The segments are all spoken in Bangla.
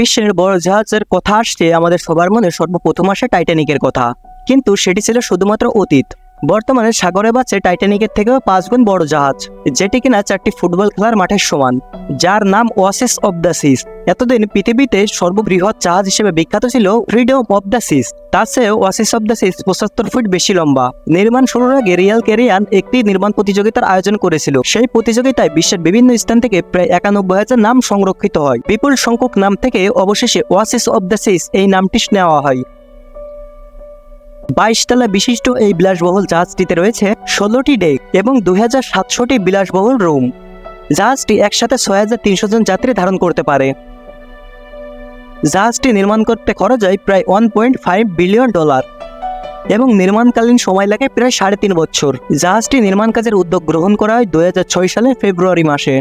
বিশ্বের বড় জাহাজের কথা আসছে আমাদের সবার মনে সর্বপ্রথম আসে টাইটানিকের কথা, কিন্তু সেটি ছিল শুধুমাত্র অতীত। বর্তমানে সাগরে বাঁচে টাইটানিকের থেকেও 5 গুণ বড় জাহাজ, যেটি কিনা 4টি ফুটবল খেলার মাঠের সমান, যার নাম ওয়াসিস অব দ্য সিস। এতদিন পৃথিবীতে সর্ববৃহৎ জাহাজ হিসেবে বিখ্যাত ছিল ফ্রিডম অব দ্য সিস। তার চেয়েও Oasis of the Seas 75 foot বেশি লম্বা। নির্মাণ শুরুর আগে রিয়াল ক্যারিয়ান একটি নির্মাণ প্রতিযোগিতার আয়োজন করেছিল। সেই প্রতিযোগিতায় বিশ্বের বিভিন্ন স্থান থেকে প্রায় 91,000 নাম সংরক্ষিত হয়। বিপুল সংখ্যক নাম থেকে অবশেষে ওয়াসিস অব দ্য সিস এই নামটি নেওয়া হয়। 22 তলা বিশিষ্ট এই বিলাসবহুল জাহাজটিতে রয়েছে 16টি ডেক এবং 2700টি বিলাসবহুল রুম। জাহাজটি একসাথে 6300 জন যাত্রী ধারণ করতে পারে। জাহাজটি নির্মাণ করতে খরচ হয় প্রায় $1.5 বিলিয়ন এবং নির্মাণকালীন সময় লাগে প্রায় 3.5 বছর। জাহাজটি নির্মাণ কাজের উদ্যোগ গ্রহণ করা হয় 2006 সালের ফেব্রুয়ারি মাসে।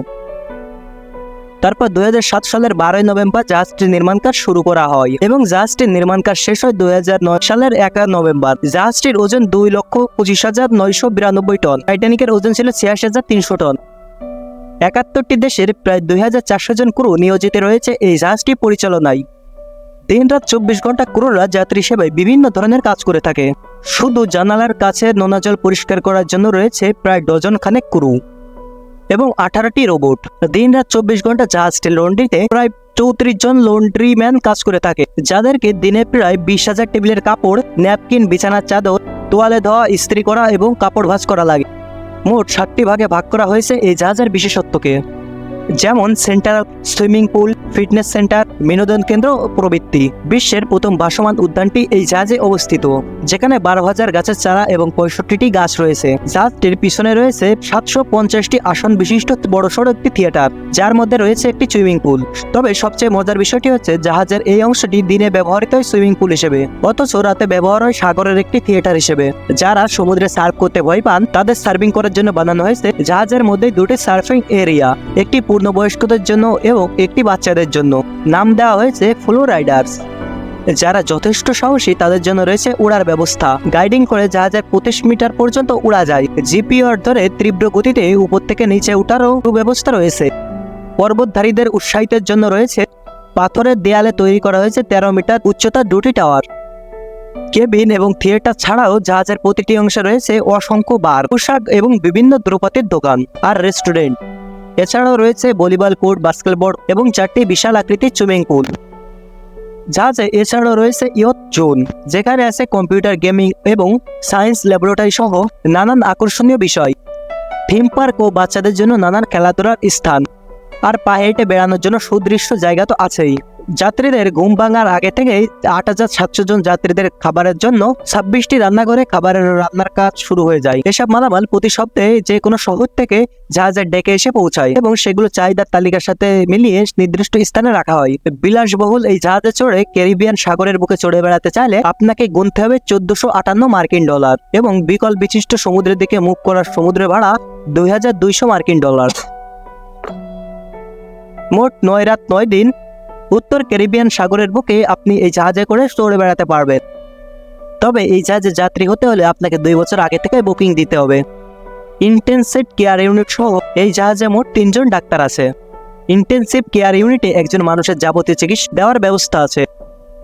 তারপর 2007 সালের 12 নভেম্বর জাহাজটির নির্মাণ কাজ শুরু করা হয় এবং জাহাজটির নির্মাণ কাজ শেষ হয় 2009 সালের 1 নভেম্বর। জাহাজটির ওজন 2,25,992 টন। টাইটানিকের ওজন ছিল 86,300 টন। 71টি দেশের প্রায় 2,400 জন ক্রু নিয়োজিত রয়েছে এই জাহাজটি পরিচালনায়। দিনরাত 24 ঘন্টা ক্রুরা যাত্রী সেবায় বিভিন্ন ধরনের কাজ করে থাকে। শুধু জানালার কাছে নোনা জল পরিষ্কার করার জন্য রয়েছে প্রায় ডজন খানেক ক্রু এবং 18টি রোবট। দিনরাত 24 ঘন্টা জাহাজটি লন্ড্রিতে প্রায় 34 জন লন্ড্রিম্যান কাজ করে থাকে, যাদেরকে দিনে প্রায় 20,000 টেবিলের কাপড়, ন্যাপকিন, বিছানার চাদর, তোয়ালে ধোয়া, ইস্ত্রি করা এবং কাপড় ভাঁজ করা লাগে। মোট 7টি ভাগে ভাগ করা হয়েছে এই জাহাজের বিশেষত্বকে, যেমন central swimming pool, fitness centre, বিনোদন কেন্দ্র প্রভৃতি। বিশ্বের প্রথম ভাসমান উদ্যানটি এই জাহাজে অবস্থিত, যেখানে 12,000 গাছের চারা এবং 65টি গাছ রয়েছে। জাহাজটির পিছনে রয়েছে 750টি আসন বিশিষ্ট বড়সড় একটি থিয়েটার, যার মধ্যে রয়েছে একটি সুইমিং পুল। তবে সবচেয়ে মজার বিষয়টি হচ্ছে জাহাজের এই অংশটি দিনে ব্যবহৃত হয় সুইমিং পুল হিসেবে, অথচ রাতে ব্যবহার হয় সাগরের একটি থিয়েটার হিসেবে। যারা সমুদ্রে সার্ফ করতে ভয় পান তাদের সার্ফিং করার জন্য বানানো হয়েছে জাহাজের মধ্যে 2টি সার্ফিং এরিয়া, একটি পূর্ণবয়স্কদের জন্য এবং একটি বাচ্চাদের জন্য। নাম দেওয়া হয়েছে ফ্লো রাইডার্স। যারা যথেষ্ট সাহসী তাদের জন্য রয়েছে উড়ার ব্যবস্থা। গাইডিং করে জাহাজের 25 মিটার পর্যন্ত উড়া যায়। জিপিআর ধরে তীব্র গতিতে উপর থেকে নিচে ওঠারও ব্যবস্থা রয়েছে। পর্বতধারীদের উৎসাহিতের জন্য রয়েছে পাথরের দেয়ালে তৈরি করা হয়েছে 13 মিটার উচ্চতার 2টি টাওয়ার। কেবিন এবং থিয়েটার ছাড়াও জাহাজের প্রতিটি অংশে রয়েছে অসংখ্য বার, পোশাক এবং বিভিন্ন দ্রব্যাদির দোকান আর রেস্টুরেন্ট। এছাড়াও রয়েছে ভলিবল কোর্ট, বাস্কেটবল এবং 4টি বিশাল আকৃতির সুইমিং পুল। জাহাজে এছাড়াও রয়েছে ইয়ট জোন, যেখানে আছে কম্পিউটার গেমিং এবং সায়েন্স ল্যাবরেটরি সহ নানান আকর্ষণীয় বিষয়। থিম পার্ক ও বাচ্চাদের জন্য নানান খেলাধুলার স্থান, আর পায়ে হেঁটে বেড়ানোর জন্য সুদৃশ্য জায়গা তো আছেই। যাত্রীদের ঘুম ভাঙার আগে থেকেই 8,700 জন যাত্রীদের খাবারের জন্য 26টি রান্নাঘরে রান্নার কাজ শুরু হয়ে যায়। এসব মালামাল প্রতি সপ্তাহে যে কোনো শহর থেকে জাহাজের ডেকে এসে পৌঁছায় এবং সেগুলো চাহিদার তালিকার সাথে মিলিয়ে নির্দিষ্ট স্থানে রাখা হয়। বিলাসবহুল এই জাহাজে চড়ে ক্যারিবিয়ান সাগরের বুকে চড়ে বেড়াতে চাইলে আপনাকে গুনতে হবে $1,458 এবং বিকল বিশিষ্ট সমুদ্রের দিকে মুখ করার সমুদ্র ভাড়া $2,200। মোট 9 রাত 9 দিন উত্তর ক্যারিবিয়ান সাগরের বুকে আপনি এই জাহাজে করে চড়ে বেড়াতে পারবেন। তবে এই জাহাজে যাত্রী হতে হলে আপনাকে 2 বছর আগে থেকে বুকিং দিতে হবে। ইন্টেনসিভ কেয়ার ইউনিট সহ এই জাহাজে মোট 3 জন ডাক্তার আছে। ইন্টেনসিভ কেয়ার ইউনিটে একজন মানুষের যাবতীয় চিকিৎসা দেওয়ার ব্যবস্থা আছে।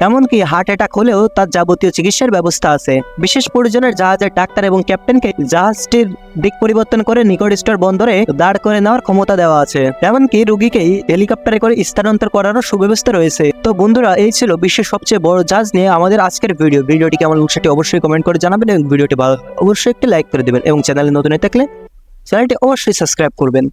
এমনকি হার্ট অ্যাটাক হলেও তার যাবতীয় চিকিৎসার ব্যবস্থা আছে। বিশেষ প্রয়োজনের জাহাজের ডাক্তার এবং ক্যাপ্টেনকে জাহাজটির দিক পরিবর্তন করে নিকটস্থ বন্দরে দাঁড় করে নেওয়ার ক্ষমতা দেওয়া আছে। এমনকি রোগীকেই হেলিকপ্টারে করে স্থানান্তর করারও সুব্যবস্থা রয়েছে। তো বন্ধুরা, এই ছিল বিশ্বের সবচেয়ে বড় জাহাজ নিয়ে আমাদের আজকের ভিডিওটি কেমন লাগছে সেটি অবশ্যই কমেন্ট করে জানাবেন এবং ভিডিওটি ভালো অবশ্যই একটি লাইক করে দেবেন এবং চ্যানেলে নতুন হয়ে থাকলে চ্যানেলটি অবশ্যই সাবস্ক্রাইব করবেন।